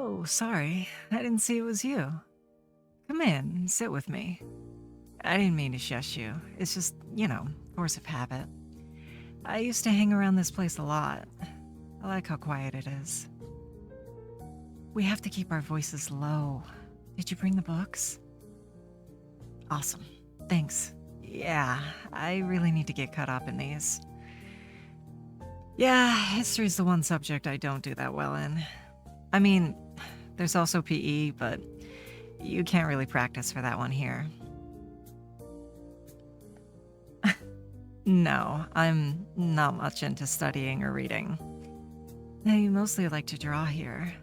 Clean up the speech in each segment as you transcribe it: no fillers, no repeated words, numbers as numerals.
Oh, sorry. I didn't see it was you. Come in, sit with me. I didn't mean to shush you. It's just, force of habit. I used to hang around this place a lot. I like how quiet it is. We have to keep our voices low. Did you bring the books? Awesome. Thanks. Yeah, I really need to get caught up in these. Yeah, history's the one subject I don't do that well in. I mean, there's also PE, but you can't really practice for that one here. No, I'm not much into studying or reading. I mostly like to draw here.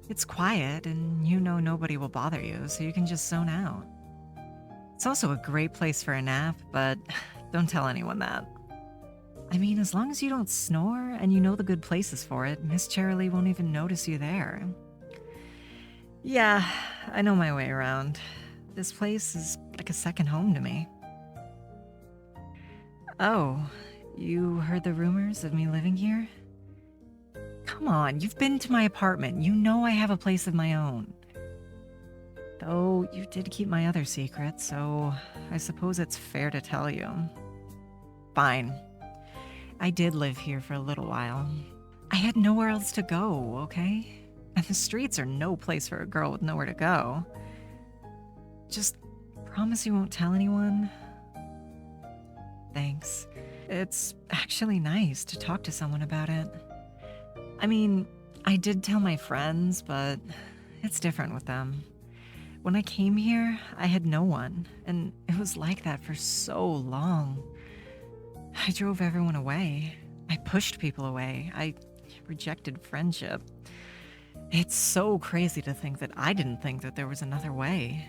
It's quiet, and nobody will bother you, so you can just zone out. It's also a great place for a nap, but don't tell anyone that. I mean, as long as you don't snore and you know the good places for it, Miss Cherylee won't even notice you there. Yeah, I know my way around. This place is like a second home to me. Oh, you heard the rumors of me living here? Come on, you've been to my apartment. You know I have a place of my own. Though you did keep my other secret, so I suppose it's fair to tell you. Fine. I did live here for a little while. I had nowhere else to go, okay? And the streets are no place for a girl with nowhere to go. Just promise you won't tell anyone? Thanks. It's actually nice to talk to someone about it. I mean, I did tell my friends, but it's different with them. When I came here, I had no one, and it was like that for so long. I drove everyone away. I pushed people away. I rejected friendship. It's so crazy to think that I didn't think that there was another way.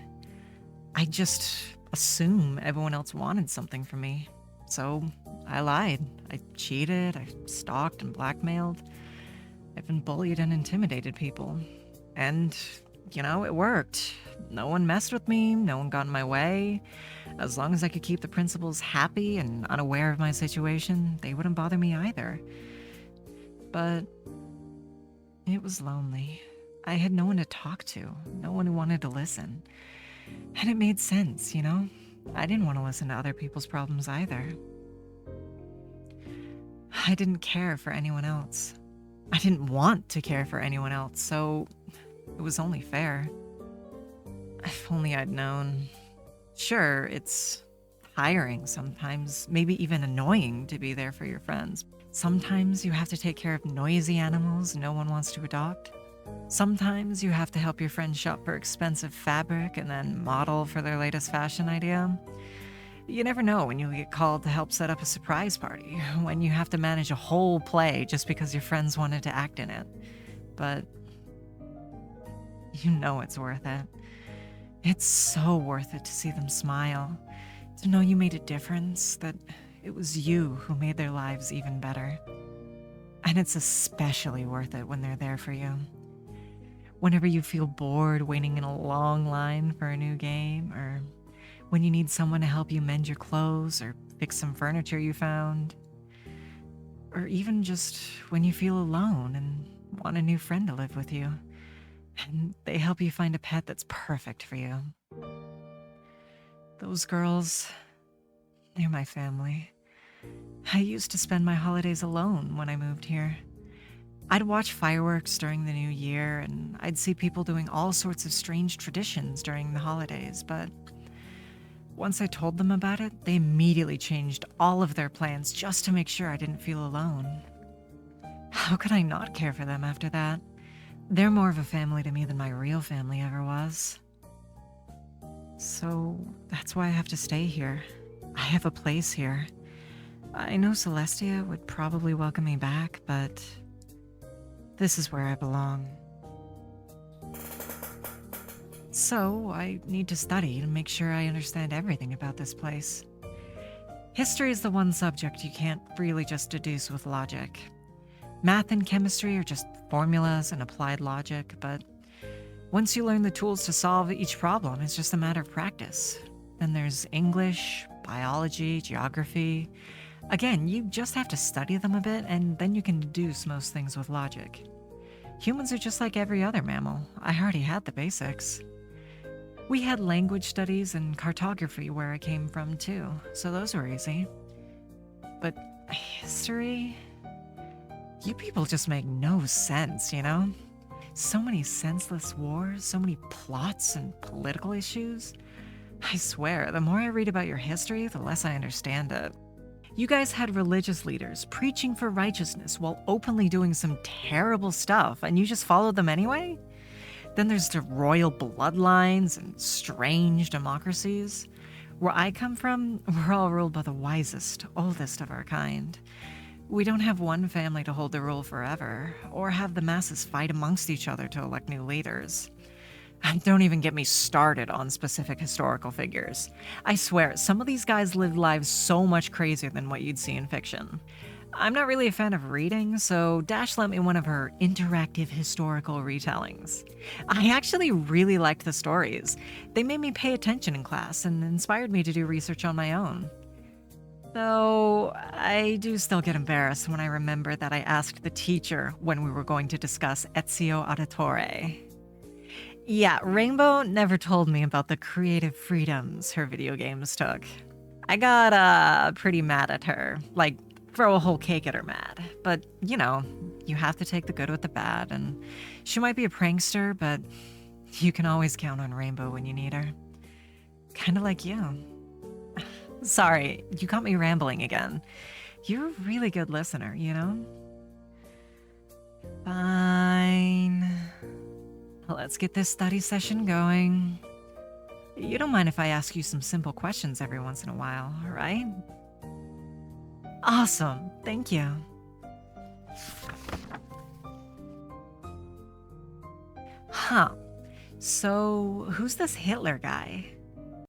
I just assume everyone else wanted something from me. So I lied. I cheated. I stalked and blackmailed. I've been bullied and intimidated people. And, it worked. No one messed with me. No one got in my way. As long as I could keep the principals happy and unaware of my situation, they wouldn't bother me either. But it was lonely. I had no one to talk to, no one who wanted to listen. And it made sense, I didn't want to listen to other people's problems either. I didn't care for anyone else. I didn't want to care for anyone else, so it was only fair. If only I'd known. Sure, it's tiring sometimes, maybe even annoying to be there for your friends. Sometimes you have to take care of noisy animals no one wants to adopt. Sometimes you have to help your friend shop for expensive fabric and then model for their latest fashion idea. You never know when you'll get called to help set up a surprise party, when you have to manage a whole play just because your friends wanted to act in it. But it's worth it. It's so worth it to see them smile, to know you made a difference, that it was you who made their lives even better. And it's especially worth it when they're there for you. Whenever you feel bored waiting in a long line for a new game, or when you need someone to help you mend your clothes or fix some furniture you found, or even just when you feel alone and want a new friend to live with you, and they help you find a pet that's perfect for you. Those girls, they're my family. I used to spend my holidays alone when I moved here. I'd watch fireworks during the new year, and I'd see people doing all sorts of strange traditions during the holidays, but once I told them about it, they immediately changed all of their plans just to make sure I didn't feel alone. How could I not care for them after that? They're more of a family to me than my real family ever was. So that's why I have to stay here. I have a place here. I know Celestia would probably welcome me back, but this is where I belong. So I need to study to make sure I understand everything about this place. History is the one subject you can't really just deduce with logic. Math and chemistry are just formulas and applied logic, but once you learn the tools to solve each problem, it's just a matter of practice. Then there's English, biology, geography. Again, you just have to study them a bit, and then you can deduce most things with logic. Humans are just like every other mammal. I already had the basics. We had language studies and cartography where I came from, too, so those were easy. But history? You people just make no sense, you know? So many senseless wars, so many plots and political issues. I swear, the more I read about your history, the less I understand it. You guys had religious leaders preaching for righteousness while openly doing some terrible stuff, and you just followed them anyway? Then there's the royal bloodlines and strange democracies. Where I come from, we're all ruled by the wisest, oldest of our kind. We don't have one family to hold the rule forever, or have the masses fight amongst each other to elect new leaders. Don't even get me started on specific historical figures. I swear, some of these guys lived lives so much crazier than what you'd see in fiction. I'm not really a fan of reading, so Dash lent me one of her interactive historical retellings. I actually really liked the stories. They made me pay attention in class and inspired me to do research on my own. Though I do still get embarrassed when I remember that I asked the teacher when we were going to discuss Ezio Auditore. Yeah, Rainbow never told me about the creative freedoms her video games took. I got pretty mad at her, like throw a whole cake at her mad. But, you know, you have to take the good with the bad, and she might be a prankster, but you can always count on Rainbow when you need her. Kinda like you. Sorry, you got me rambling again. You're a really good listener, you know? Fine. Let's get this study session going. You don't mind if I ask you some simple questions every once in a while, right? Awesome, thank you. Huh. So, who's this Hitler guy?